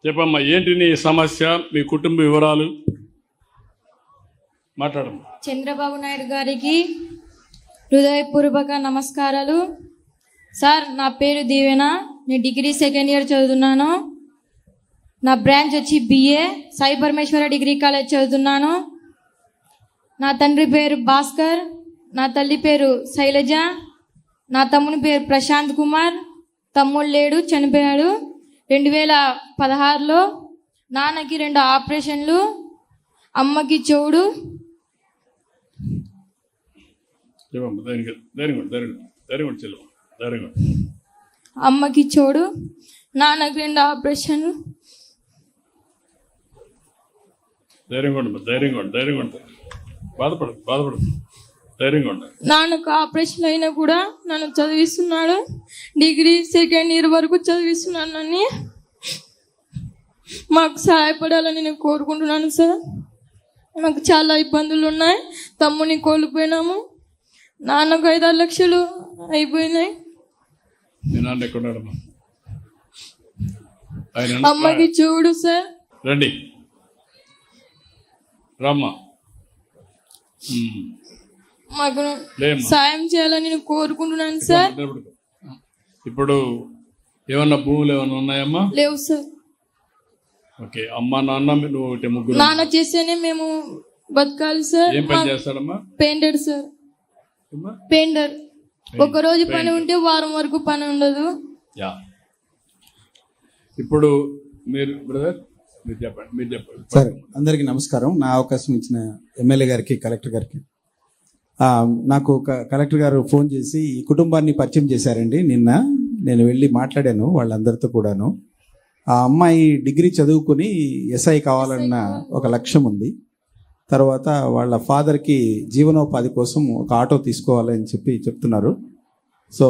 చెప్పమ్మా, ఏంటి నీ సమస్య, మీ కుటుంబ వివరాలు మాట్లాడమ్మా. చంద్రబాబు నాయుడు గారికి హృదయపూర్వక నమస్కారాలు. సార్, నా పేరు దీవెన. నేను డిగ్రీ సెకండ్ ఇయర్ చదువుతున్నాను. నా బ్రాంచ్ వచ్చి BA సాయి పరమేశ్వర డిగ్రీ కాలేజ్ చదువుతున్నాను. నా తండ్రి పేరు భాస్కర్, నా తల్లి పేరు శైలజ, నా తమ్ముని పేరు ప్రశాంత్ కుమార్. తమ్ముడు లేడు, చనిపోయాడు. 2016లో నాన్నకి 2 ఆపరేషన్లు, అమ్మకి చెవుడు. అమ్మకి చెవుడు, నాన్నకి 2 ఆపరేషన్లు. బాధపడు ధైర్యంగా ఉండాలి. నాన్నకు ఆపరేషన్ అయినా కూడా నన్ను చదివిస్తున్నాడు. డిగ్రీ సెకండ్ ఇయర్ వరకు చదివిస్తున్నాను. అని మాకు సహాయపడాలని నేను కోరుకుంటున్నాను సార్. మాకు చాలా ఇబ్బందులు ఉన్నాయి. తమ్ముని కోల్పోయినాము. నాన్నకు 5-6 లక్షలు అయిపోయినాయి. అమ్మకి చూడు సార్. రండి రమ్మా. మాకు సాయం చేయాలని నేను కోరుకుంటున్నాను సార్. ఇప్పుడు ఏమన్నా భూములు ఏమన్నా ఉన్నాయమ్మా? లేవు సార్. ఓకే, అమ్మ నాన్న నువ్వు ముగ్గురు. నాన్న చేస్తేనే మేము బతకాలి సార్. ఏం పని చేస్తాడమ్మా? Painter sir. పెయింటర్. ఒక రోజు పని ఉంటే వారం వరకు పని ఉండదు. ఇప్పుడు మీరు బ్రదర్ మీరు చెప్పండి. సార్, అందరికీ నమస్కారం. నా అవకాశం ఇచ్చిన ఎమ్మెల్యే గారికి, కలెక్టర్ గారికి. నాకు కలెక్టర్ గారు ఫోన్ చేసి ఈ కుటుంబాన్ని పరిచయం చేశారండి. నిన్న నేను వెళ్ళి మాట్లాడాను వాళ్ళందరితో కూడాను. ఆ అమ్మాయి డిగ్రీ చదువుకుని SI కావాలన్న ఒక లక్ష్యం ఉంది. తర్వాత వాళ్ళ ఫాదర్కి జీవనోపాధి కోసం ఒక ఆటో తీసుకోవాలని చెప్తున్నారు. సో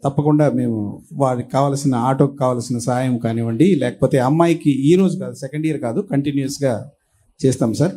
తప్పకుండా మేము వారికి కావాల్సిన ఆటోకి కావాల్సిన సహాయం కానివ్వండి, లేకపోతే అమ్మాయికి ఈ రోజు కాదు, సెకండ్ ఇయర్ కాదు, కంటిన్యూస్గా చేస్తాం సార్.